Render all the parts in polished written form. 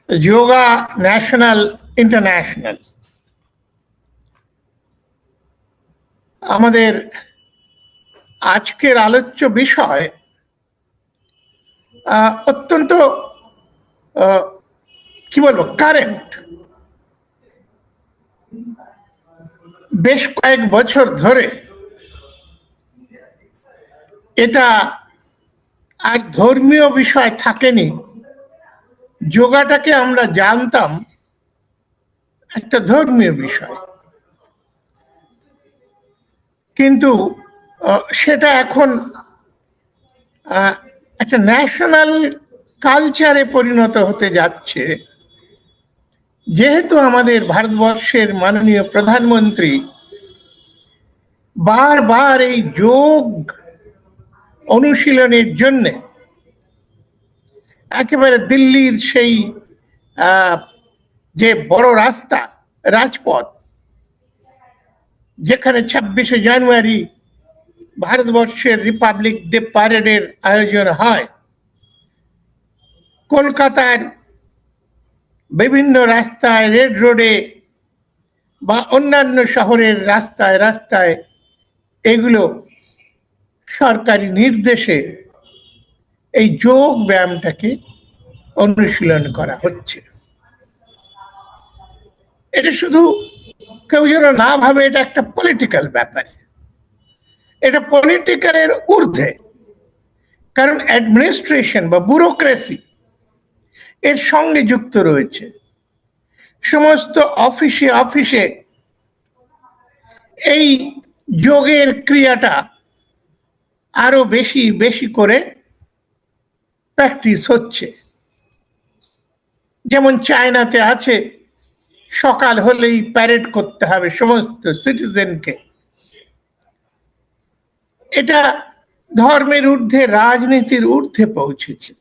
Yoga national international. আমাদের আজকের আলোচ্য বিষয় অত্যন্ত কি বলবো কারেন্ট। বেশ কয়েক বছর ধরে এটা আর ধর্মীয় বিষয় থাকেনি। যোগাটাকে আমরা জানতাম একটা ধর্মীয় বিষয়, কিন্তু সেটা এখন একটা ন্যাশনাল কালচারে পরিণত হতে যাচ্ছে, যেহেতু আমাদের ভারতবর্ষের মাননীয় প্রধানমন্ত্রী বারবার এই যোগ অনুশীলনের জন্য একেবারে দিল্লির সেই যে বড় রাস্তা রাজপথ, যেখানে 26শে জানুয়ারি ভারতবর্ষের রিপাবলিক ডে প্যারেডের আয়োজন হয়, কলকাতার বিভিন্ন রাস্তায়, রেড রোডে বা অন্যান্য শহরের রাস্তায় রাস্তায় এগুলো সরকারি নির্দেশে এই যোগ ব্যায়ামটাকে অনুশীলন করা হচ্ছে। এটা শুধু কেউ যেন না ভাবে এটা একটা পলিটিক্যাল ব্যাপার। এটা পলিটিক্যালের ঊর্ধ্বে, কারণ অ্যাডমিনিস্ট্রেশন বা ব্যুরোক্রেসি এর সঙ্গে যুক্ত রয়েছে। সমস্ত অফিসে অফিসে এই যোগের ক্রিয়াটা আরো বেশি বেশি করে প্র্যাকটিস হচ্ছে। যেমন চায়নাতে আছে, সকাল হলেই প্যারেড করতে হবে সমস্ত সিটিজেনকে। এটা ধর্মের ঊর্ধ্বে, রাজনীতির ঊর্ধ্বে পৌঁছেছে,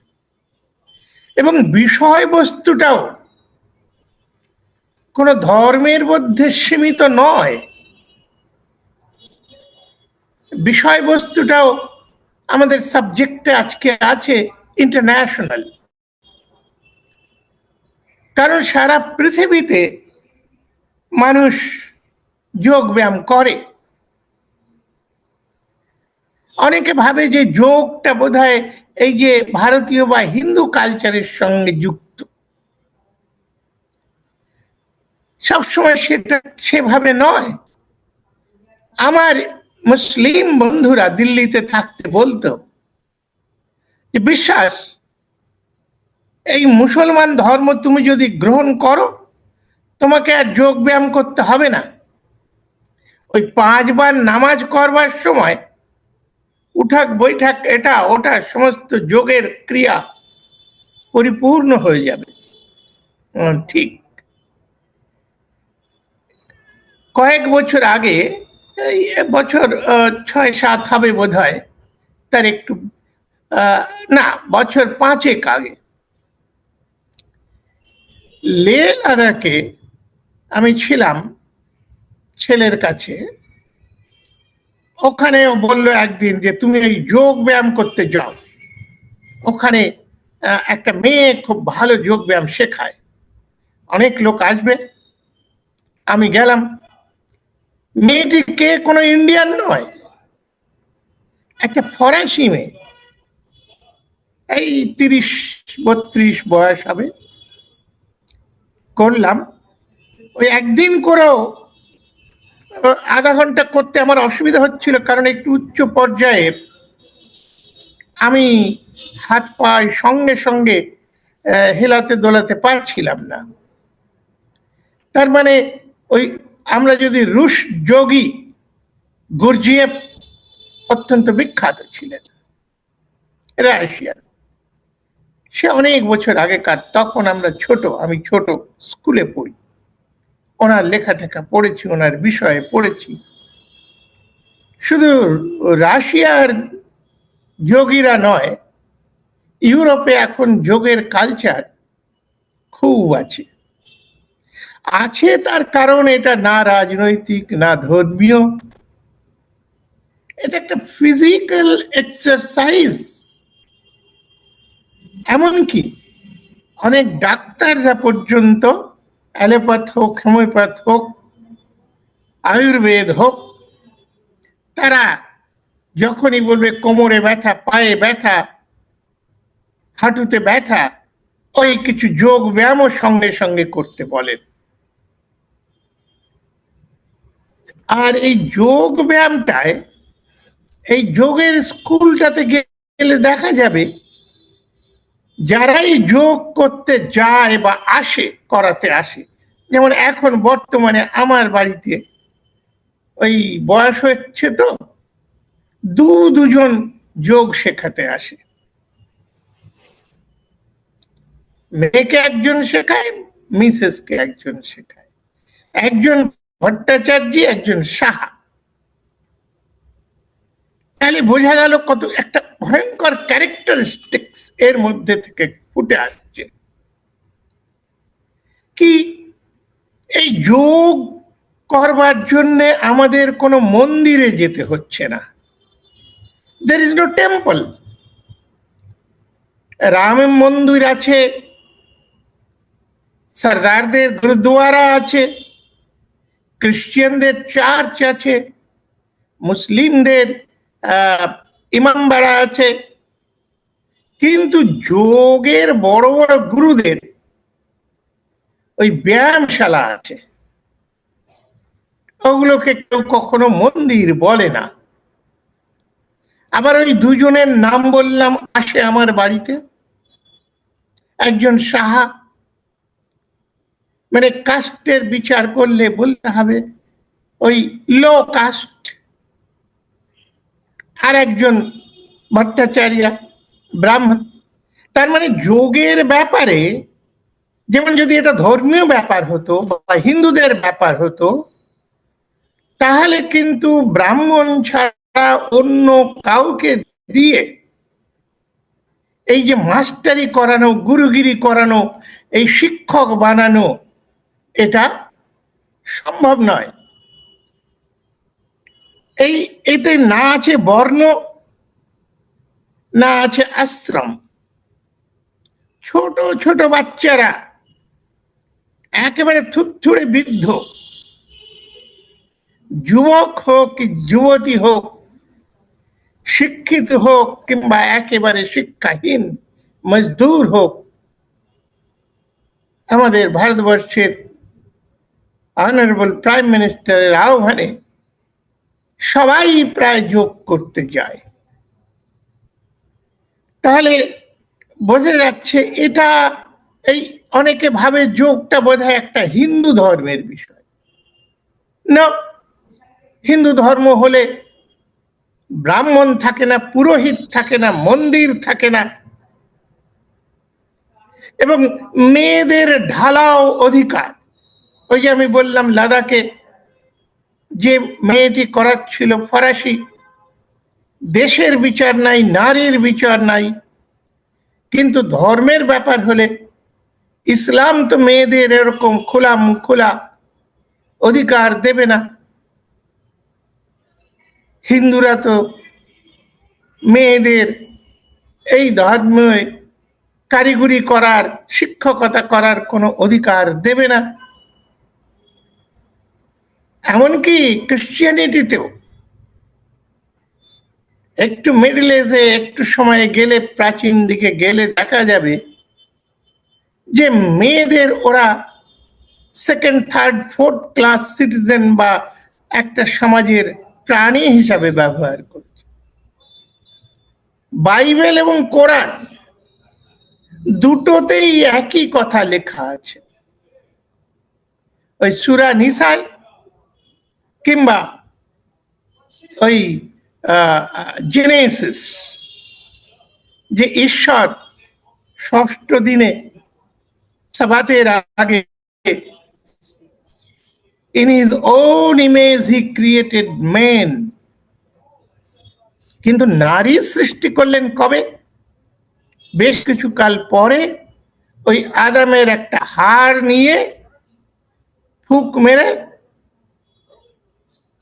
এবং বিষয়বস্তুটাও কোনো ধর্মের মধ্যে সীমিত নয়। বিষয়বস্তুটাও আমাদের সাবজেক্টে আজকে আছে ইন্টারন্যাশনাল, কারণ সারা পৃথিবীতে মানুষ যোগ ব্যায়াম করে। অনেকে ভাবে যে যোগটা বোধহয় এই যে ভারতীয় বা হিন্দু কালচারের সঙ্গে যুক্ত। সবসময় সেটা সেভাবে নয়। আমার মুসলিম বন্ধুরা দিল্লিতে থাকতে বলতো যে বিশ্বাস, এই মুসলমান ধর্ম তুমি যদি গ্রহণ করো, তোমাকে আর যোগ ব্যায়াম করতে হবে না। ওই 5 বার নামাজ করবার সময় উঠাক বৈঠাক এটা ওটা সমস্ত যোগের ক্রিয়া পরিপূর্ণ হয়ে যাবে। ঠিক কয়েক বছর আগে, এই বছর 6-7 হবে বোধ হয়, তার একটু না, বছর 5 আগে লে লাদাখে আমি ছিলাম ছেলের কাছে। ওখানে ও বললো একদিন যে তুমি এই যোগ ব্যায়াম করতে যাও, ওখানে একটা মেয়ে খুব ভালো যোগ ব্যায়াম শেখায়, অনেক লোক আসবে। আমি গেলাম। মেয়েটি কে কোনো ইন্ডিয়ান নয়, একটা ফরাসি মেয়ে, এই 30-32 বয়স হবে। করলাম। ওই একদিন করেও আধা ঘন্টা করতে আমার অসুবিধা হচ্ছিল, কারণ একটু উচ্চ পর্যায়ের, আমি হাত পায়ে সঙ্গে সঙ্গে হেলাতে দোলাতে পারছিলাম না। তার মানে ওই আমরা যদি রুশ যোগী গুরজিয়েভ অত্যন্ত বিখ্যাত ছিলেন, রাশিয়ান, সে অনেক বছর আগেকার, তখন আমরা ছোট, আমি ছোট, স্কুলে পড়ি। ওনার লেখাটেখা পড়েছি, ওনার বিষয়ে পড়েছি। শুধু রাশিয়ার যোগীরা নয়, ইউরোপে এখন যোগের কালচার খুব আছে। আছে তার কারণ এটা না রাজনৈতিক না ধর্মীয়, এটা একটা ফিজিক্যাল এক্সারসাইজ। এমনকি অনেক ডাক্তাররা পর্যন্ত, অ্যালোপ্যাথ হোক, হোমিওপ্যাথ হোক, আয়ুর্বেদ হোক, তারা যখনই বলবে কোমরে ব্যথা, পায়ে ব্যথা, হাঁটুতে ব্যথা, ওই কিছু যোগ ব্যায়ামও সঙ্গে সঙ্গে করতে বলেন। আর এই যোগ ব্যায়ামটায়, এই যোগের স্কুলটাতে গেলে দেখা যাবে যারাই যোগ করতে যায় বা আসে, করাতে আসে, যেমন এখন বর্তমানে আমার বাড়িতে ওই বয়স হচ্ছে তো, দুজন যোগ শেখাতে আসে। মেয়েকে একজন শেখায়, মিসেসকে একজন শেখায়, একজন ভট্টাচার্য, একজন সাহা। তাহলে বোঝা গেল কত একটা ভয়ঙ্কর ক্যারেক্টারিস্টিক্স এর মধ্যে থেকে ফুটে আসছে। কি এই যোগ করবার জন্য আমাদের কোনো মন্দিরে যেতে হচ্ছে না। there is no temple. Ram মন্দির আছে, সরদারদের গুরুদ্বারা আছে, খ্রিস্টানদের চার্চ আছে, মুসলিমদের ইমামবাড়া আছে, কিন্তু যোগের বড় বড় গুরুদের ওই ব্যায়ামশালা আছে, ওগুলোকে কেউ কখনো মন্দির বলে না। আবার ওই দুজনের নাম বললাম, আসে আমার বাড়িতে, একজন সাহা, মানে কাস্টের বিচার করলে বলতে হবে ওই লো কাস্ট, আর একজন ভট্টাচার্য, ব্রাহ্মণ। তার মানে যোগের ব্যাপারে, যেমন যদি এটা ধর্মীয় ব্যাপার হতো বা হিন্দুদের ব্যাপার হতো, তাহলে কিন্তু ব্রাহ্মণ ছাড়া অন্য কাউকে দিয়ে এই যে মাস্টারি করানো, গুরুগিরি করানো, এই শিক্ষক বানানো, এটা সম্ভব নয়। এতে না আছে বর্ণ, না আছে আশ্রম। ছোট ছোট বাচ্চারা, একেবারে থুড়থুড়ে বৃদ্ধ, যুবক হোক কি যুবতী হোক, শিক্ষিত হোক কিংবা একেবারে শিক্ষাহীন মজদুর হোক, আমাদের ভারতবর্ষের অনারেবল প্রাইম মিনিস্টারের আহ্বানে সবাই প্রায় যোগ করতে যায়। তাহলে বোঝা যাচ্ছে এটা, এই অনেকে ভাবে যোগটা বোধহয় একটা হিন্দু ধর্মের বিষয়। না, হিন্দু ধর্ম হলে ব্রাহ্মণ থাকে না, পুরোহিত থাকে না, মন্দির থাকে না, এবং মেয়েদের ঢালাও অধিকার। ওই যে আমি বললাম লাদাখে যে মেয়েটি করাচ্ছিল ফরাসি, দেশের বিচার নাই, নারীর বিচার নাই, কিন্তু ধর্মের ব্যাপার হলে ইসলাম তো মেয়েদের এরকম খোলা অধিকার দেবে না। হিন্দুরা তো মেয়েদের এই ধর্মে কারিগরি করার, শিক্ষকতা করার কোনো অধিকার দেবে না। এমনকি ক্রিশ্চিয়ানিটিতেও একটু মিডল এজে একটু সময়ে গেলে, প্রাচীন দিকে গেলে দেখা যাবে যে মেয়েদের ওরা second, third, fourth class citizen বা একটা সমাজের প্রাণী হিসাবে ব্যবহার করছে। বাইবেল এবং কোরআন দুটোতেই একই কথা লেখা আছে। ওই সূরা নিসায় কিংবা ওই জেনেসিস, যে ঈশ্বর ষষ্ঠ দিনে সাবাতের আগে in his own image he created man, কিন্তু নারী সৃষ্টি করলেন কবে? বেশ কিছুকাল পরে ওই আদামের একটা হাড় নিয়ে ফুক মেরে।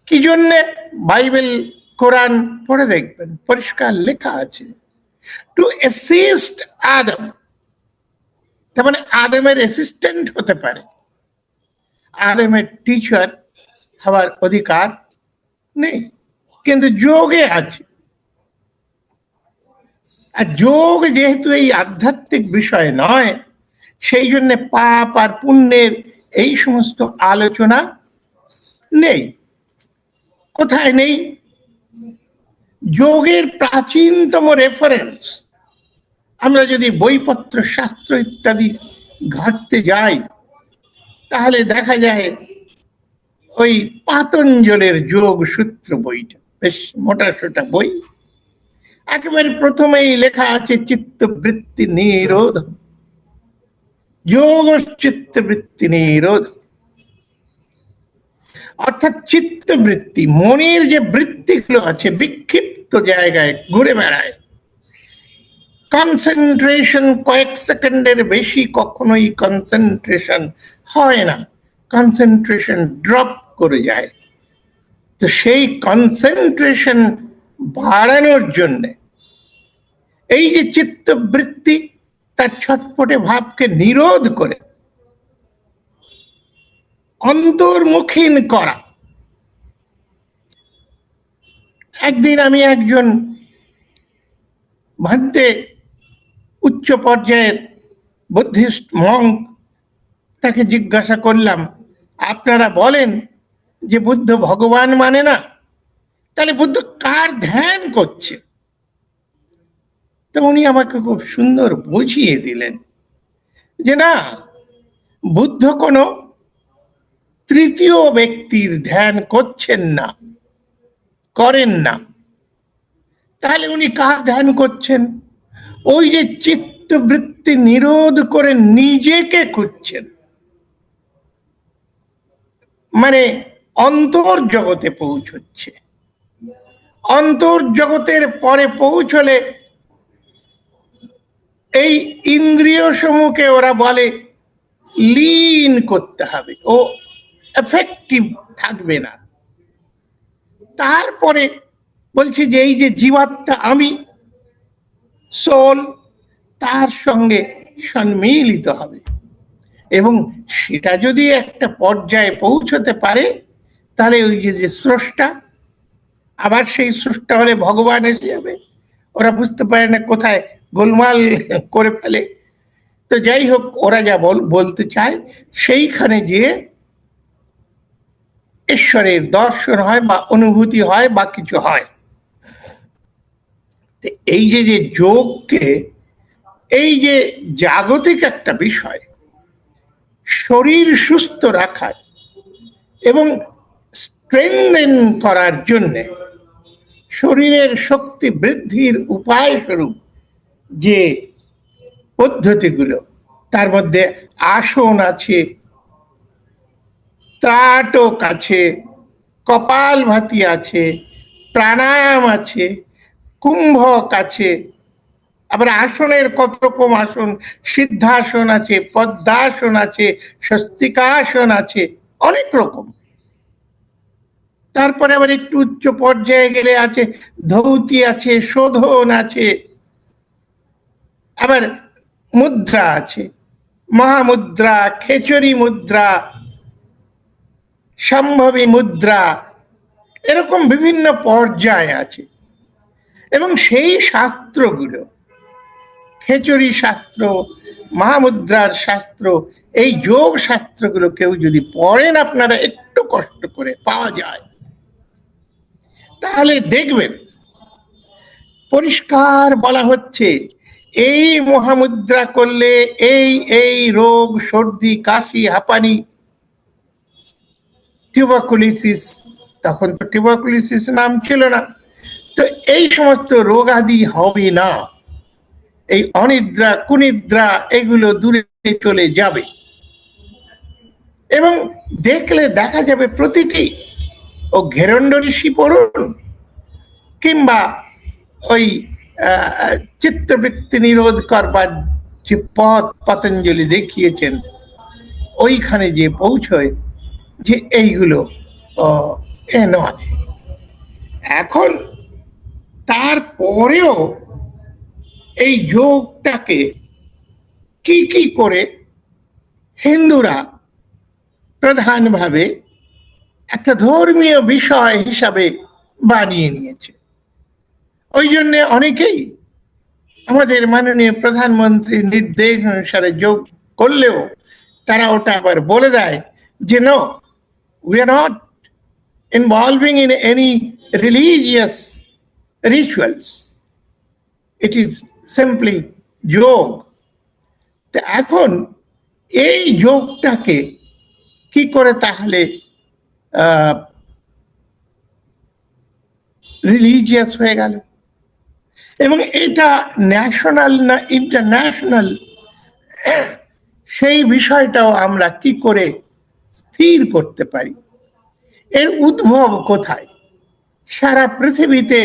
কি জন্যে? বাইবেল কোরআন পড়ে দেখবেন, পরিষ্কার লেখা আছে, টু অ্যাসিস্ট আদম তার মানে আদমের অ্যাসিস্ট্যান্ট হতে পারে, আদমের টিচার হওয়ার অধিকার নেই, কিন্তু যোগে আছে। আর যোগ যেহেতু এই আধ্যাত্মিক বিষয় নয়, সেই জন্য পাপ আর পুণ্যের এই সমস্ত আলোচনা নেই। কোথায় নেই? যোগের প্রাচীনতম রেফারেন্স আমরা যদি বইপত্র, শাস্ত্র ইত্যাদি ঘাঁটতে যাই, তাহলে দেখা যায় ওই পাতঞ্জলের যোগ সূত্র বইটা, বেশ মোটা সোটা বই, একেবারে প্রথমেই লেখা আছে চিত্তবৃত্তি নিরোধ, যোগ চিত্তবৃত্তি নিরোধ। অর্থাৎ চিত্তবৃত্তি, মনের যে বৃত্তিগুলো আছে বিক্ষিপ্ত জায়গায় ঘুরে বেড়ায়, কনসেন্ট্রেশন কয়েক সেকেন্ডের বেশি কখনোই কনসেন্ট্রেশন হয় না, কনসেন্ট্রেশন ড্রপ করে যায়। তো সেই কনসেন্ট্রেশন বাড়ানোর জন্য এই যে চিত্তবৃত্তি তার ছটপটে ভাবকে নিরোধ করে অন্তর্মুখীন করা। একদিন আমি একজন ভান্তে উচ্চ পর্যায়ের বুদ্ধিস্ট মঙ্ক, তাকে জিজ্ঞাসা করলাম, আপনারা বলেন যে বুদ্ধ ভগবান মানে না, তাহলে বুদ্ধ কার ধ্যান করছে? তো উনি আমাকে খুব সুন্দর বুঝিয়ে দিলেন যে না, বুদ্ধ কোনো তৃতীয় ব্যক্তির ধ্যান করছেন না, করেন না। তাহলে উনি কার ধ্যান করছেন? ওই যে চিত্তবৃত্তি নিরোধ করে নিজেকে খুঁজছেন, মানে অন্তর্জগতে পৌঁছচ্ছে। অন্তর্জগতের পরে পৌঁছলে এই ইন্দ্রিয় সমূহকে ওরা বলে লীন করতে হবে, ও এফেক্টিভ থাকবে না। তারপরে বলছি যে এই যে জীবাত্মা আমি, সোল, তার সঙ্গে সম্মিলিত হবে, এবং সেটা যদি একটা পর্যায়ে পৌঁছতে পারে, তাহলে ওই যে স্রষ্টা, আবার সেই স্রষ্টা হলে ভগবান এসে যাবে। ওরা বুঝতে পারে না, কোথায় গোলমাল করে ফেলে। তো যাই হোক, ওরা যা বলতে চায় সেইখানে গিয়ে ঈশ্বরের দর্শন হয় বা অনুভূতি হয় বা কিছু হয়। এই যে যোগকে, এই যে জাগতিক একটা বিষয়, শরীর সুস্থ রাখার এবং স্ট্রেংথেন করার জন্য শরীরের শক্তি বৃদ্ধির উপায় স্বরূপ যে পদ্ধতিগুলো, তার মধ্যে আসন আছে, ত্রাটক আছে, কপালভাতি আছে, প্রাণায়াম আছে, কুম্ভক আছে, আবার আসনের কত রকম আসন, সিদ্ধাসন আছে, পদ্মাসন আছে, স্বস্তিকাসন আছে, অনেক রকম। তারপরে আবার একটু উচ্চ পর্যায়ে গেলে আছে ধৌতি আছে, শোধন আছে, আবার মুদ্রা আছে, মহামুদ্রা, খেচরি মুদ্রা, সম্ভবী মুদ্রা, এরকম বিভিন্ন পর্যায় আছে। এবং সেই শাস্ত্রগুলো, খেচরি শাস্ত্র, মহামুদ্রার শাস্ত্র, এই যোগ শাস্ত্রগুলো কেউ যদি পড়েন, আপনারা একটু কষ্ট করে, পাওয়া যায়, তাহলে দেখবেন পরিষ্কার বলা হচ্ছে এই মহামুদ্রা করলে এই এই রোগ, সর্দি, কাশি, হাঁপানি, টিউবারকুলোসিস, তখন তো টিউবারকুলোসিস নাম ছিল না, তো এই সমস্ত রোগ আদি হবে না। এই অনিদ্রা, কুনিদ্রা, এগুলো দূরে চলে যাবে। এবং দেখলে দেখা যাবে প্রতিটি, ও ঘেরণ্ড ঋষি পড়ুন কিংবা ওই চিত্তবৃত্তি নিরোধ করবার যে পথ পতঞ্জলি দেখিয়েছেন, ওইখানে যে পৌঁছয় যে এইগুলো এ নয়। এখন তারপরেও এই যোগটাকে কি কি করে হিন্দুরা প্রধানভাবে একটা ধর্মীয় বিষয় হিসাবে বানিয়ে নিয়েছে। ওই জন্য অনেকেই আমাদের মাননীয় প্রধানমন্ত্রীর নির্দেশ অনুসারে যোগ করলেও তারা ওটা আবার বলে দেয় যে no, we are not involving in any religious rituals, it is simply yog. তো এখন এই যোগটাকে কি করে তাহলে রিলিজিয়াস হয়ে গেল, এবং এটা ন্যাশনাল না ইন্টারন্যাশনাল, সেই বিষয়টাও আমরা কি করে স্থির করতে পারি? এর উদ্ভব কোথায়? সারা পৃথিবীতে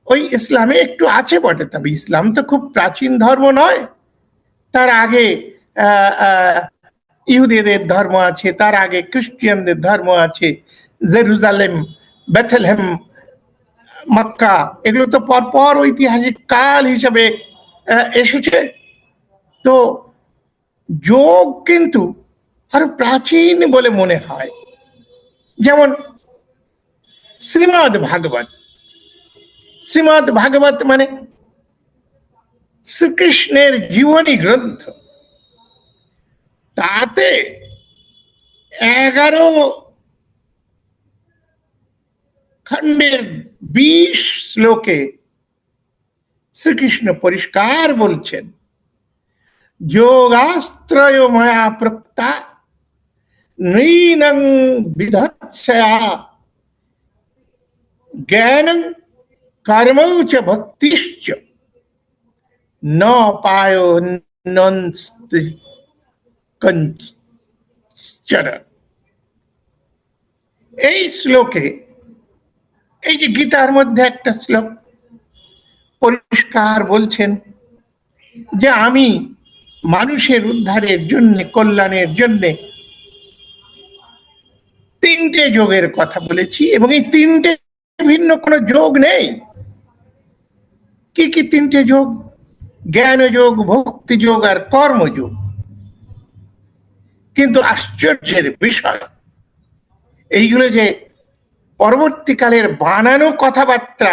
ওই ইসলামে একটু আছে বটে, তবে ইসলাম তো খুব প্রাচীন ধর্ম নয়। তার আগে ইহুদিদের ধর্ম আছে, তার আগে খ্রিস্টিয়ানদের ধর্ম আছে, জেরুজালেম, বেথলেহেম, মক্কা, এগুলো তো পরপর ঐতিহাসিক কাল হিসাবে এসেছে। তো যোগ কিন্তু আরো প্রাচীন বলে মনে হয়। যেমন শ্রীমদ ভাগবত, শ্রীমদ ভাগবত মানে শ্রীকৃষ্ণের জীবনী গ্রন্থ। তাতে 11 খণ্ডের 20 শ্লোকে শ্রীকৃষ্ণ পরিষ্কার বলছেন, যোগাস্ত্রয় মায়া প্রক্তা নৃণং বিধৎসয়া জ্ঞানং কর্মৌ চ ভক্তিশ্চ ন পায়োন্নস্তি কঞ্চন। এই শ্লোকে, এই যে গীতার মধ্যে একটা শ্লোক পরিষ্কার বলছেন যে আমি মানুষের উদ্ধারের জন্য, কল্যাণের জন্য 3টে যোগের কথা বলেছি, এবং এই 3টে ভিন্ন কোনো যোগ নেই। কি কি 3টে যোগ? জ্ঞান যোগ, ভক্তি যোগ আর কর্মযোগ। কিন্তু আশ্চর্যের বিষয়, এইগুলো যে পরবর্তীকালের বানানো কথাবার্তা,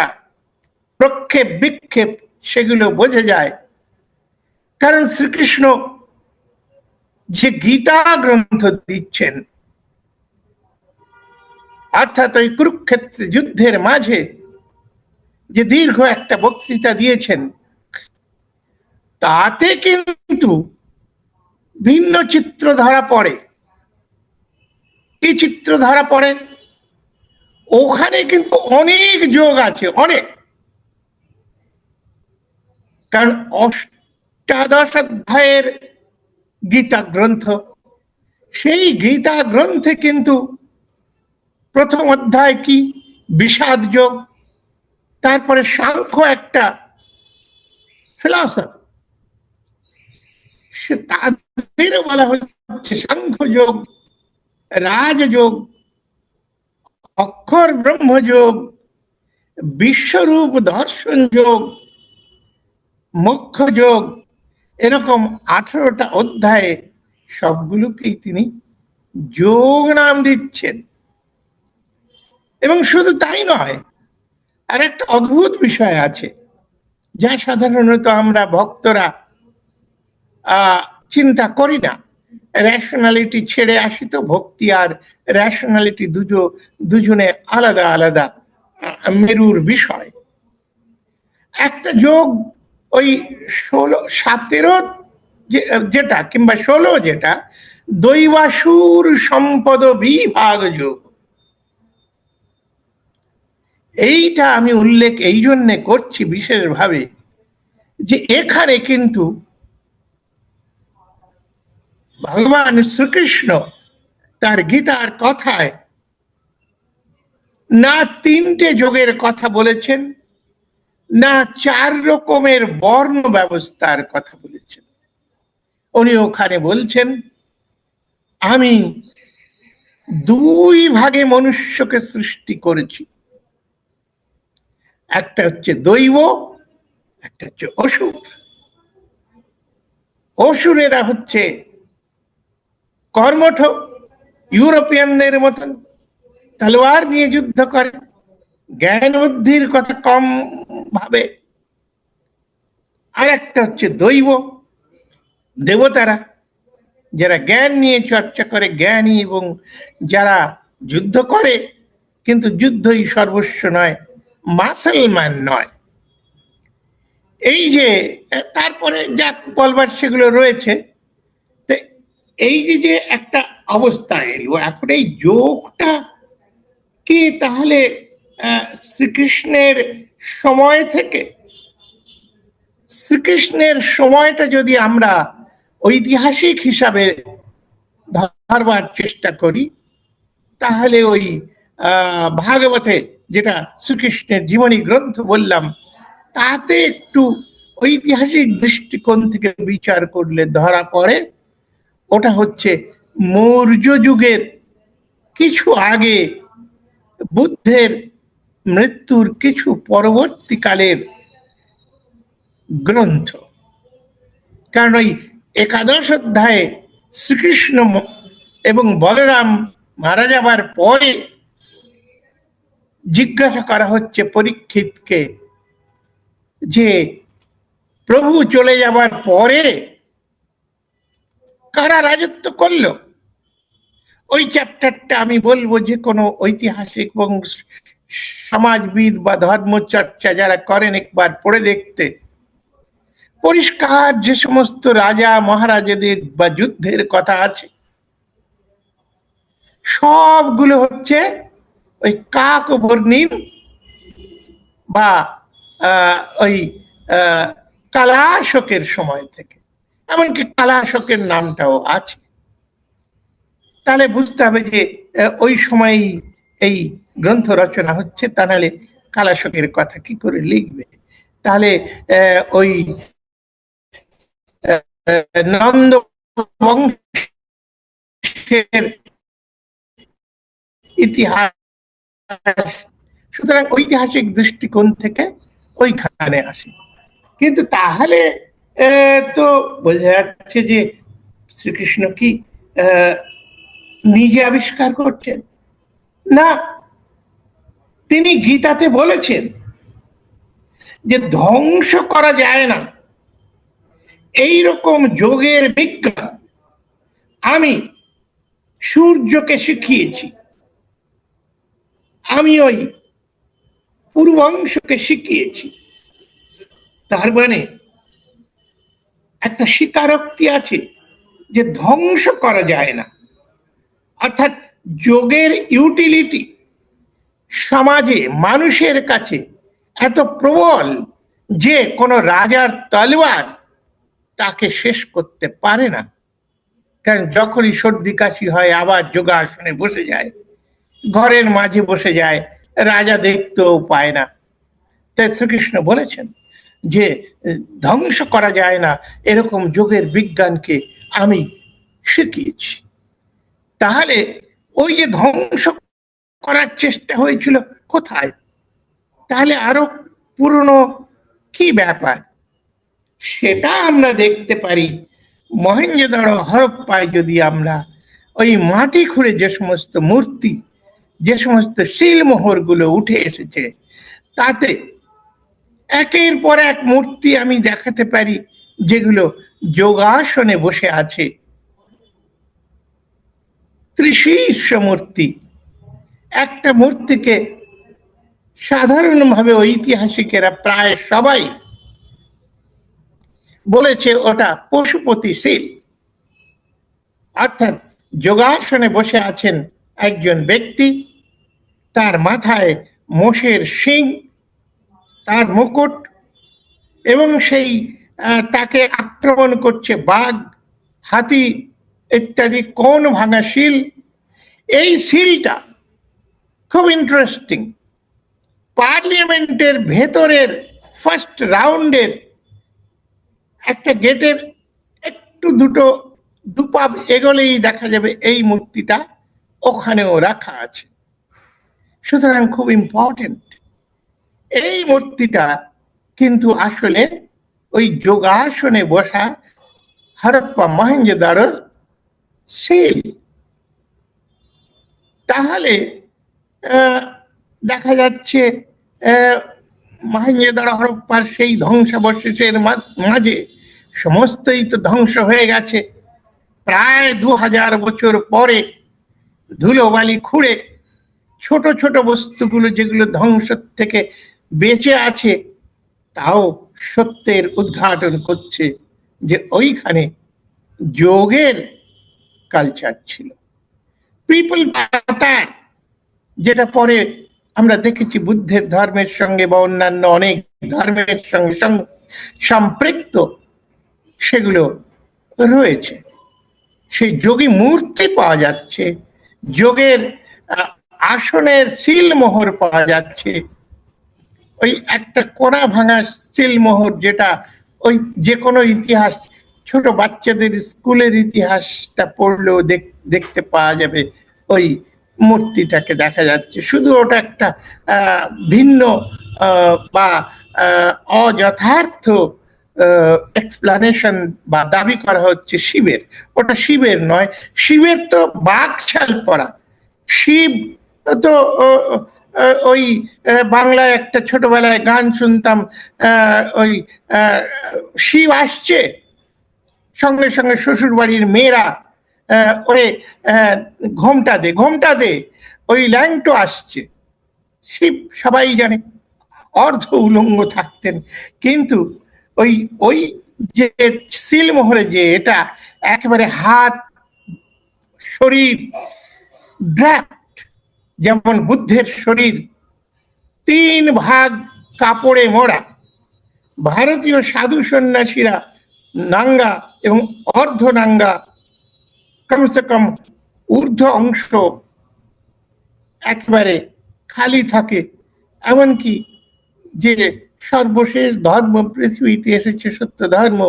প্রক্ষেপ বিক্ষেপ, সেগুলো বোঝা যায়। কারণ শ্রীকৃষ্ণ যে গীতা গ্রন্থ দিচ্ছেন, অর্থাৎ ওই কুরুক্ষেত্র যুদ্ধের মাঝে যে দীর্ঘ একটা বক্তৃতা দিয়েছেন, তাতে কিন্তু ভিন্ন চিত্র ধরা পড়ে। কি চিত্র ধরা পড়ে? ওখানে কিন্তু অনেক যোগ আছে, অনেক। কারণ 18 অধ্যায়ের গীতা গ্রন্থ, সেই গীতা গ্রন্থে কিন্তু প্রথম অধ্যায় কি? বিষাদ যোগ। তারপরে সাংখ্য একটা ফিলসফি, সে তাদেরও বলা হচ্ছে সাংখ্য যোগ, রাজযোগ, অক্ষর ব্রহ্মযোগ, বিশ্বরূপ দর্শন যোগ, মোক্ষ যোগ। এরকম 18টা অধ্যায়ে সবগুলোকেই তিনি যোগ নাম দিচ্ছেন। এবং শুধু তাই নয়, আর একটা অদ্ভুত বিষয় আছে, যা সাধারণত আমরা ভক্তরা চিন্তা করি না। রেশনালিটি ছেড়ে আসি তো, ভক্তি আর রেশনালিটি দুজনে আলাদা আলাদা মেরুর বিষয়। একটা যোগ ওই 17 যেটা, কিংবা 16 যেটা, দৈবাসুর সম্পদ বিভাগ যোগ। এইটা আমি উল্লেখ এই জন্যে করছি বিশেষভাবে, যে এখানে কিন্তু ভগবান শ্রীকৃষ্ণ তার গীতার কথায় না 3টে যোগের কথা বলেছেন, না 4 রকমের বর্ণ ব্যবস্থার কথা বলেছেন। উনি ওখানে বলছেন, আমি 2 ভাগে মনুষ্যকে সৃষ্টি করেছি, একটা হচ্ছে দৈব, একটা হচ্ছে অসুর। অসুরেরা হচ্ছে কর্মঠ, ইউরোপিয়ানদের মতন তলোয়ার নিয়ে যুদ্ধ করে, জ্ঞান বুদ্ধির কথা কম ভাবে। আর একটা হচ্ছে দৈব, দেবতারা, যারা জ্ঞান নিয়ে চর্চা করে, জ্ঞানী, এবং যারা যুদ্ধ করে কিন্তু যুদ্ধই সর্বস্ব নয়, মুসলমান নয়। এই যে তারপরে যা বলবার সেগুলো রয়েছে। এই যে একটা অবস্থা এলো, এখন এই যোগটা কি তাহলে শ্রীকৃষ্ণের সময় থেকে, শ্রীকৃষ্ণের সময়টা যদি আমরা ঐতিহাসিক হিসাবে ধরবার চেষ্টা করি, তাহলে ওই ভাগবতে, যেটা শ্রীকৃষ্ণের জীবনী গ্রন্থ বললাম, তাতে একটু ঐতিহাসিক দৃষ্টিকোণ থেকে বিচার করলে ধরা পড়ে ওটা হচ্ছে মৌর্য যুগের কিছু আগে, বুদ্ধের মৃত্যুর কিছু পরবর্তীকালের গ্রন্থ। কারণ ওই 11 অধ্যায়ে শ্রীকৃষ্ণ এবং বলরাম মারা যাবার পরে জিজ্ঞাসা করা হচ্ছে পরীক্ষিতকে যে প্রভু চলে যাবার পরে কারা রাজত্ব করলো। ওই চ্যাপ্টারটা আমি বলবো যে কোনো ঐতিহাসিক এবং সমাজবিদ বা ধর্মচর্চা যারা করেন একবার পড়ে দেখতে পরিষ্কার যে সমস্ত রাজা মহারাজাদের বা যুদ্ধের কথা আছে সবগুলো হচ্ছে ওই কাকভর্ণীর বা ওই কালাশোকের সময় থেকে, এমনকি কালাশোকের নামটাও আছে। তাহলে বুঝতে হবে যে ওই সময় এই গ্রন্থ রচনা হচ্ছে, তা নাহলে কালাশোকের কথা কি করে লিখবে। তাহলে ওই নন্দ বংশের ইতিহাস, সুতরাং ঐতিহাসিক দৃষ্টিকোণ থেকে ওইখানে আসে। কিন্তু তাহলে তো বোঝা যাচ্ছে যে শ্রীকৃষ্ণ কি নিজে আবিষ্কার করছেন না। তিনি গীতাতে বলেছেন যে ধ্বংস করা যায় না এইরকম যোগের বিজ্ঞান আমি সূর্যকে শিখিয়েছি, আমি ওই পূর্বাংশকে শিখিয়েছি। তার মানে একটা স্বীকারোক্তি আছে যে ধ্বংস করা যায় না, অর্থাৎ যোগের ইউটিলিটি সমাজে মানুষের কাছে এত প্রবল যে কোনো রাজার তলোয়ার তাকে শেষ করতে পারে না। কারণ যখনই সর্দি কাশি হয় আবার যোগাসনে বসে যায়, ঘরের মাঝে বসে যায়, রাজা দেখতেও পায় না। তাই শ্রীকৃষ্ণ বলেছেন যে ধ্বংস করা যায় না এরকম যোগের বিজ্ঞানকে আমি শিখিয়েছি। তাহলে ওই যে ধ্বংস করার চেষ্টা হয়েছিল কোথায়, তাহলে আরো পুরনো কি ব্যাপার, সেটা আমরা দেখতে পারি মহেঞ্জোদারো হরপ্পায়। যদি আমরা ওই মাটি খুঁড়ে যে সমস্ত মূর্তি, যে সমস্ত শিলমোহরগুলো উঠে এসেছে, তাতে একের পর এক মূর্তি আমি দেখাতে পারি যেগুলো যোগাসনে বসে আছে। ত্রিশীর্ষ মূর্তি, একটা মূর্তিকে সাধারণভাবে ঐতিহাসিকেরা প্রায় সবাই বলেছে ওটা পশুপতি শীল, অর্থাৎ যোগাসনে বসে আছেন একজন ব্যক্তি, তার মাথায় মোষের শিং, তার মুকুট, এবং সেই তাকে আক্রমণ করছে বাঘ, হাতি ইত্যাদি কোন ভাঙা শিল। এই শিলটা খুব ইন্টারেস্টিং। পার্লামেন্টের ভেতরের ফার্স্ট রাউন্ডের একটা গেটের একটু দুপা এগোলেই দেখা যাবে এই মূর্তিটা ওখানেও রাখা আছে। সুতরাং খুব ইম্পর্টেন্ট। এই মূর্তিটা কিন্তু আসলে ওই যোগাসনে বসা হরপ্পা মহেঞ্জোদারোর সিল। তাহলে দেখা যাচ্ছে মহেঞ্জোদারো হরপ্পার সেই ধ্বংসাবশেষের মাঝে সমস্তই তো ধ্বংস হয়ে গেছে। প্রায় 2000 বছর পরে ধুলোবালি খুঁড়ে ছোট ছোট বস্তুগুলো যেগুলো ধ্বংস থেকে বেঁচে আছে, তাও সত্যের উদ্ঘাটন করছে যে ওইখানে যোগের কালচার ছিল। পিপল পাতার, যেটা পরে আমরা দেখেছি বুদ্ধের ধর্মের সঙ্গে বা অন্যান্য অনেক ধর্মের সঙ্গে সম্পৃক্ত, সেগুলো রয়েছে। সেই যোগী মূর্তি পাওয়া যাচ্ছে, যোগের আসনের সিলমোহর পাওয়া যাচ্ছে। ওই একটা কোনা ভাঙা সিলমোহর, যেটা ওই যে কোনো ইতিহাস, ছোট বাচ্চাদের স্কুলের ইতিহাসটা পড়লেও দেখতে পাওয়া যাবে, ওই মূর্তিটাকে দেখা যাচ্ছে। শুধু ওটা একটা ভিন্ন বা অযথার্থ এক্সপ্লানেশন বা দাবি করা হচ্ছে শিবের। ওটা শিবের নয়, শিবের তো বাঘছাল পরা। শিব তো ওই বাংলায় একটা ছোটবেলায় গান শুনতাম, ওই শিব আসছে, সঙ্গে সঙ্গে শ্বশুর বাড়ির মেয়েরা ওরে ঘোমটা দে ঘোমটা দে, ওই ল্যাংটো আসছে। শিব সবাই জানে অর্ধ উলঙ্গ থাকতেন, কিন্তু ওই ওই যে সিলমোহরে যে এটা একেবারে হাত শরীর ড্রাফট, যেমন বুদ্ধের শরীর 3 ভাগ কাপড়ে মোড়া। ভারতীয় সাধু সন্ন্যাসীরা নাঙ্গা এবং অর্ধ নাঙ্গা, কমসে কম ঊর্ধ্ব অংশ একেবারে খালি থাকে। এমনকি যে সর্বশেষ ধর্ম পৃথিবীতে এসেছে সত্য ধর্ম,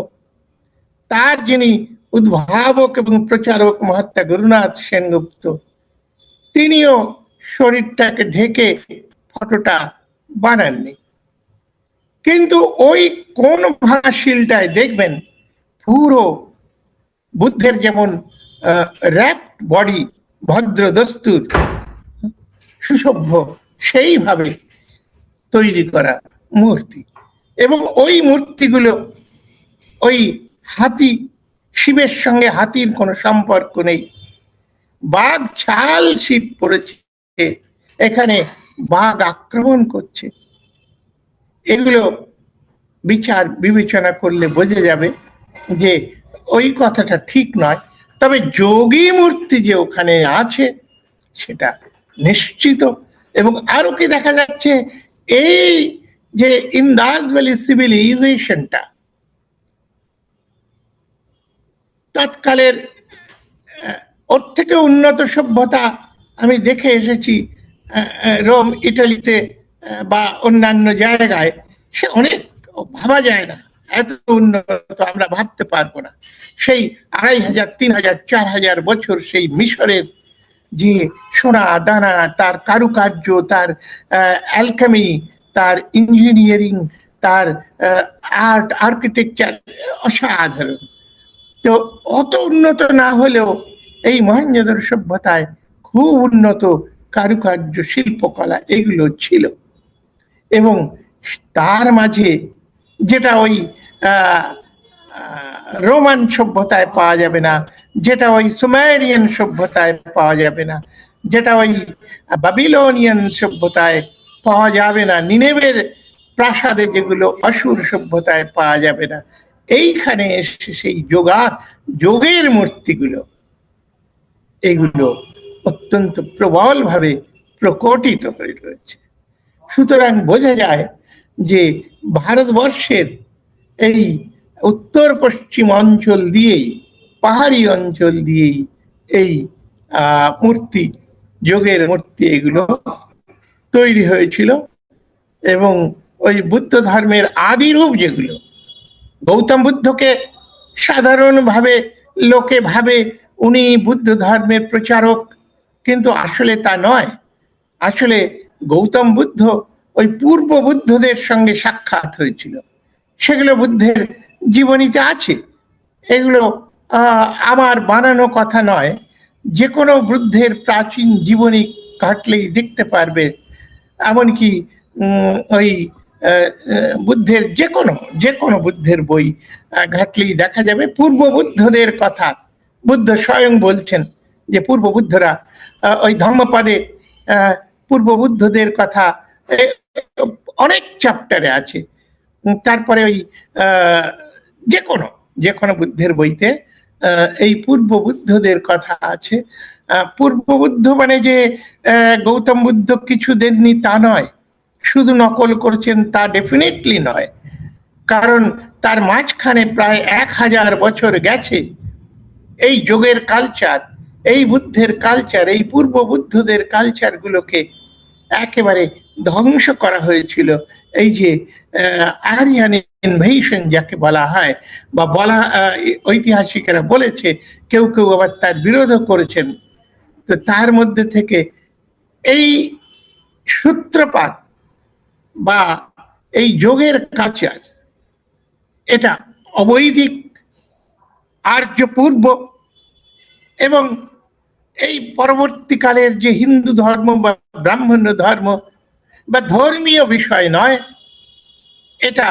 তার যিনি উদ্ভাবক এবং প্রচারক মহাত্মা গুরুনাথ সেনগুপ্ত, তিনিও শরীরটাকে ঢেকে ফটোটা বানাননি। কিন্তু ওই কোন ভাষিলটায় দেখবেন পুরো বুদ্ধের যেমন র্যাপ বডি, ভদ্র দস্তুর সুসভ্য, সেইভাবে তৈরি করা মূর্তি। এবং ওই মূর্তিগুলো ওই হাতি, শিবের সঙ্গে হাতির কোনো সম্পর্ক নেই। বাঘ ছাল শিব পড়েছে, এখানে বাঘ আক্রমণ করছে। এগুলো বিচার বিবেচনা করলে বোঝা যাবে যে ওই কথাটা ঠিক নয়। তবে যোগী মূর্তি যে ওখানে আছে সেটা নিশ্চিত। এবং আরো কি দেখা যাচ্ছে, এই যে ইন্দাস ভ্যালি সিভিলাইজেশনটা, তৎকালের ওর থেকে উন্নত সভ্যতা আমি দেখে এসেছি রোম, ইটালিতে বা অন্যান্য জায়গায়। সে অনেক ভাবা যায় না, এত উন্নত আমরা ভাবতে পারবো না। সেই 2500, 3000, 4000 বছর সেই মিশরের যে সোনা দানা, তার কারুকার্য, তার অ্যালকেমি, তার ইঞ্জিনিয়ারিং, তার আর্ট, আর্কিটেকচার অসাধারণ। তো অত উন্নত না হলেও এই মহেঞ্জোদারো সভ্যতায় খুব উন্নত কারুকার্য, শিল্পকলা এগুলো ছিল। এবং তার মাঝে যেটা ওই রোমান সভ্যতায় পাওয়া যাবে না, যেটা ওই সুমেরিয়ান সভ্যতায় পাওয়া যাবে না, যেটা ওই বাবিলনিয়ান সভ্যতায় পাওয়া যাবে না, নিনেভের প্রাসাদে যেগুলো অসুর সভ্যতায় পাওয়া যাবে না, এইখানে এসে সেই যোগের মূর্তিগুলো এগুলো অত্যন্ত প্রবলভাবে প্রকটিত হয়ে রয়েছে। সুতরাং বোঝা যায় যে ভারতবর্ষের এই উত্তর পশ্চিম অঞ্চল দিয়েই, পাহাড়ি অঞ্চল দিয়েই এই মূর্তি, যোগের মূর্তি এগুলো তৈরি হয়েছিল। এবং ওই বুদ্ধ ধর্মের আদি রূপ যেগুলো, গৌতম বুদ্ধকে সাধারণভাবে লোকে ভাবে উনি বুদ্ধ ধর্মের প্রচারক, কিন্তু আসলে তা নয়। আসলে গৌতম বুদ্ধ ওই পূর্ব বুদ্ধদের সঙ্গে সাক্ষাৎ হয়েছিল, সেগুলো বুদ্ধের জীবনীতে আছে। এগুলো আমার বানানো কথা নয়, যে কোনো বুদ্ধের প্রাচীন জীবনী ঘাটলেই দেখতে পারবে। এমনকি ওই বুদ্ধের যে কোনো বুদ্ধের বই ঘাটলেই দেখা যাবে পূর্ব বুদ্ধদের কথা। বুদ্ধ স্বয়ং বলছেন যে পূর্ব বুদ্ধরা, ওই ধম্মপদে পূর্ব বুদ্ধদের কথা অনেক চ্যাপ্টারে আছে। তারপরে ওই যে কোনো বুদ্ধের বইতে এই পূর্ব বুদ্ধদের কথা আছে। পূর্ব বুদ্ধ মানে যে গৌতম বুদ্ধ কিছু দেননি তা নয়, শুধু নকল করছেন তা ডেফিনেটলি নয়, কারণ তার মাঝখানে প্রায় 1000 বছর গেছে। এই যোগের কালচার, এই বুদ্ধের কালচার, এই পূর্ব বুদ্ধদের কালচারগুলোকে একেবারে ধ্বংস করা হয়েছিল। এই যে আরিয়ান ইনভেশন যাকে বলা হয়, বা ঐতিহাসিকেরা বলেছে, কেউ কেউ আবার তার বিরোধও করেছেন। তো তার মধ্যে থেকে এই সূত্রপাত বা এই যোগের কালচার, এটা অবৈদিক, আর্য পূর্ব, এবং এই পরবর্তীকালের যে হিন্দু ধর্ম বা ব্রাহ্মণ্য ধর্ম বা ধর্মীয় বিষয় নয়, এটা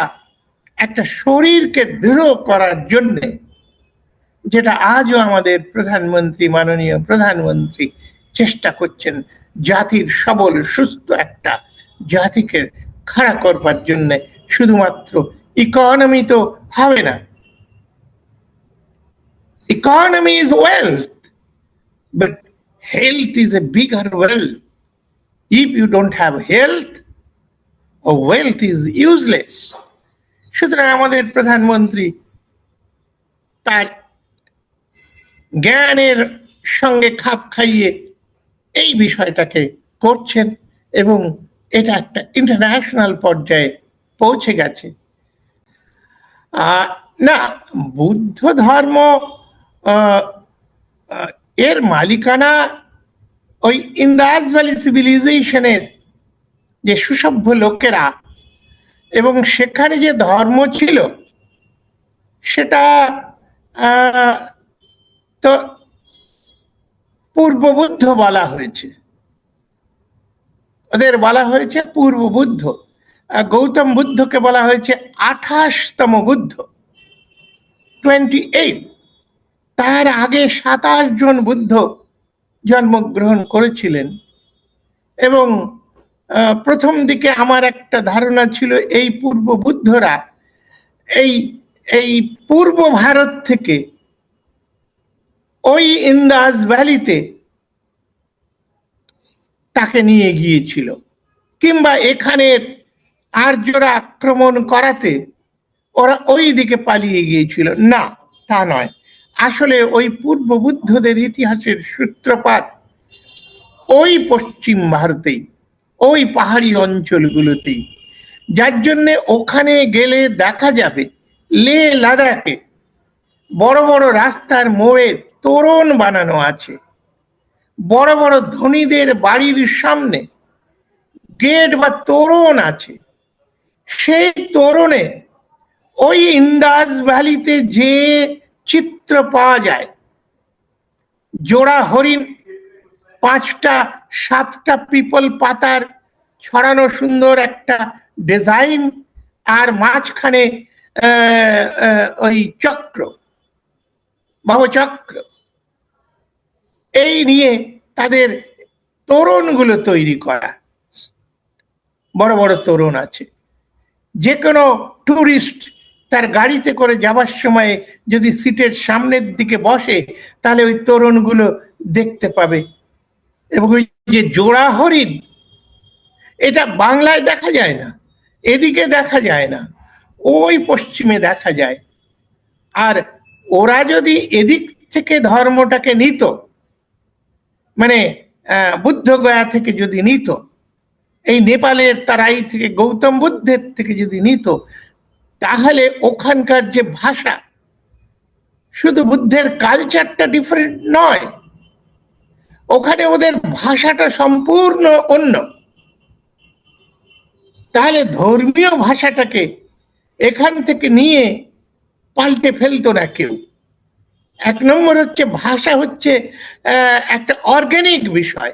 একটা শরীরকে দৃঢ় করার জন্যে, যেটা আজও আমাদের প্রধানমন্ত্রী, মাননীয় প্রধানমন্ত্রী চেষ্টা করছেন জাতির সবল সুস্থ একটা জাতিকে খাড়া করবার জন্য। শুধুমাত্র ইকোনমি তো হবে না, economy is wealth, but health is a bigger wealth. If you don't have health, wealth is useless. সুতরাং আমাদের প্রধানমন্ত্রী তার জ্ঞানের সঙ্গে খাপ খাইয়ে এই বিষয়টাকে করছেন, এবং এটা একটা ইন্টারন্যাশনাল পর্যায়ে পৌঁছে গেছে। না, বুদ্ধ ধর্ম এর মালিকানা ওই ইন্দাস ভ্যালি সিভিলাইজেশনের যে সুসভ্য লোকেরা, এবং সেখানে যে ধর্ম ছিল সেটা তো পূর্ব বুদ্ধ বলা হয়েছে, ওদের বলা হয়েছে পূর্ব বুদ্ধ। গৌতম বুদ্ধকে বলা হয়েছে 28তম বুদ্ধ, 28। তার আগে 27 জন বুদ্ধ জন্মগ্রহণ করেছিলেন। এবং প্রথম দিকে আমার একটা ধারণা ছিল এই পূর্ব বুদ্ধরা এই পূর্ব ভারত থেকে ওই ইন্দাস ভ্যালিতে তাকে নিয়ে গিয়েছিল, কিংবা এখানে আর্যরা আক্রমণ করাতে ওরা ওই দিকে পালিয়ে গিয়েছিল। না, তা নয়। আসলে ওই পূর্ব বুদ্ধদের ইতিহাসের সূত্রপাত ওই পশ্চিম ভারতেই, ওই পাহাড়ি অঞ্চলগুলোতেই, যার জন্যে ওখানে গেলে দেখা যাবে লে লাদাখে বড় বড় রাস্তার মোড়ে তোরণ বানানো আছে, বড় বড় ধনীদের বাড়ির সামনে গেট বা তোরণ আছে। সেই তোরণে ওই ইন্দাস ভ্যালিতে যে চিত্র পাওয়া যায়, জোড়া হরিণ, 5টা 7টা পিপল পাতার ছড়ানো সুন্দর একটা ডিজাইন, আর মাঝখানে ওই চক্র, বাহুচক্র, এই নিয়ে তাদের তোরণগুলো তৈরি করা। বড় বড় তোরণ আছে। যে কোনো টুরিস্ট তার গাড়িতে করে যাবার সময় যদি সিটের সামনের দিকে বসে, তাহলে ওই তোরণগুলো দেখতে পাবে। এবং ওই যে জোড়া হরিণ, এটা বাংলায় দেখা যায় না, এদিকে দেখা যায় না, ওই পশ্চিমে দেখা যায়। আর ওরা যদি এদিক থেকে ধর্মটাকে নিত, মানে বুদ্ধগয়া থেকে যদি নিত, এই নেপালের তারাই থেকে গৌতম বুদ্ধের থেকে যদি নিত, তাহলে ওখানকার যে ভাষা, শুধু বুদ্ধের কালচারটা ডিফারেন্ট নয়, ওখানে ওদের ভাষাটা সম্পূর্ণ অন্য। তাহলে ধর্মীয় ভাষাটাকে এখান থেকে নিয়ে পাল্টে ফেলতো না কেউ। এক নম্বর হচ্ছে ভাষা হচ্ছে একটা অর্গানিক বিষয়।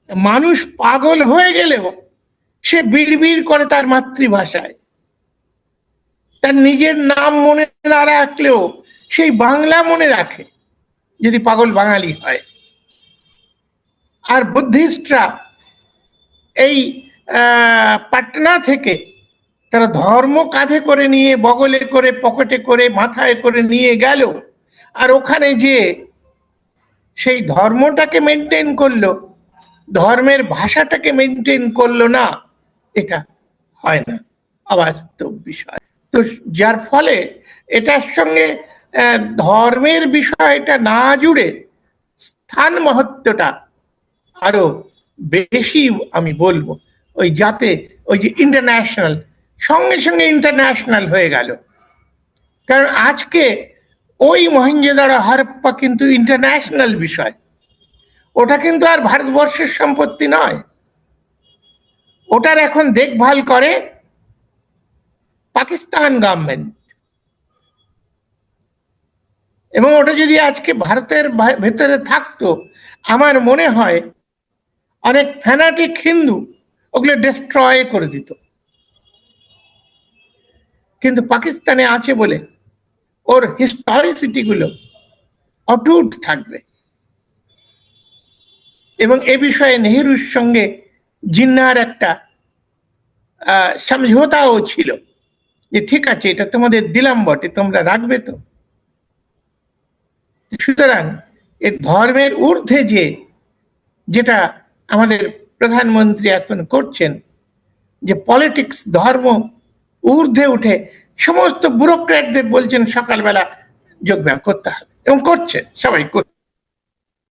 মানুষ পাগল হয়ে গেলেও সে বিড়বিড় করে তার মাতৃভাষায়, তার নিজের নাম মনে না রাখলেও সেই বাংলা মনে রাখে যদি পাগল বাঙালি হয়। আর বুদ্ধিস্টরা এই পাটনা থেকে তারা ধর্ম কাঁধে করে নিয়ে, বগলে করে, পকেটে করে, মাথায় করে নিয়ে গেল, আর ওখানে যে সেই ধর্মটাকে মেনটেন করলো, ধর্মের ভাষাটাকে মেনটেন করলো না, এটা হয় না, অবাস্তব বিষয়। তো যার ফলে এটার সঙ্গে ধর্মের বিষয়টা না জুড়ে স্থান মাহাত্ম্যটা আরো বেশি আমি বলবো, ওই যাতে ওই যে ইন্টারন্যাশনাল, সঙ্গে সঙ্গে ইন্টারন্যাশনাল হয়ে গেল। কারণ আজকে ওই মহেঞ্জোদারো হারাপ্পা কিন্তু ইন্টারন্যাশনাল বিষয়, ওটা কিন্তু আর ভারতবর্ষের সম্পত্তি নয়, ওটার এখন দেখভাল করে পাকিস্তান গভর্নমেন্ট। এবং ওটা যদি আজকে ভারতের ভেতরে থাকতো, আমার মনে হয় অনেক ফ্যানাটিক হিন্দু ওগুলো ডিস্ট্রয় করে দিত। কিন্তু পাকিস্তানে আছে বলে ওর হিস্টোরিসিটি গুলো অটুট থাকবে। এবং এ বিষয়ে নেহেরুর সঙ্গে জিন্নার একটা সমঝোতাও ছিল যে ঠিক আছে, এটা তোমাদের দিলাম বটে, তোমরা রাখবে তো। সুতরাং এর ধর্মের ঊর্ধ্বে যেটা আমাদের প্রধানমন্ত্রী এখন করছেন, যে পলিটিক্স ধর্ম ঊর্ধ্বে উঠে সমস্ত ব্যুরোক্র্যাটদের বলছেন সকালবেলা যোগব্যায়াম করতে হবে, এবং করছে, সবাই করছে।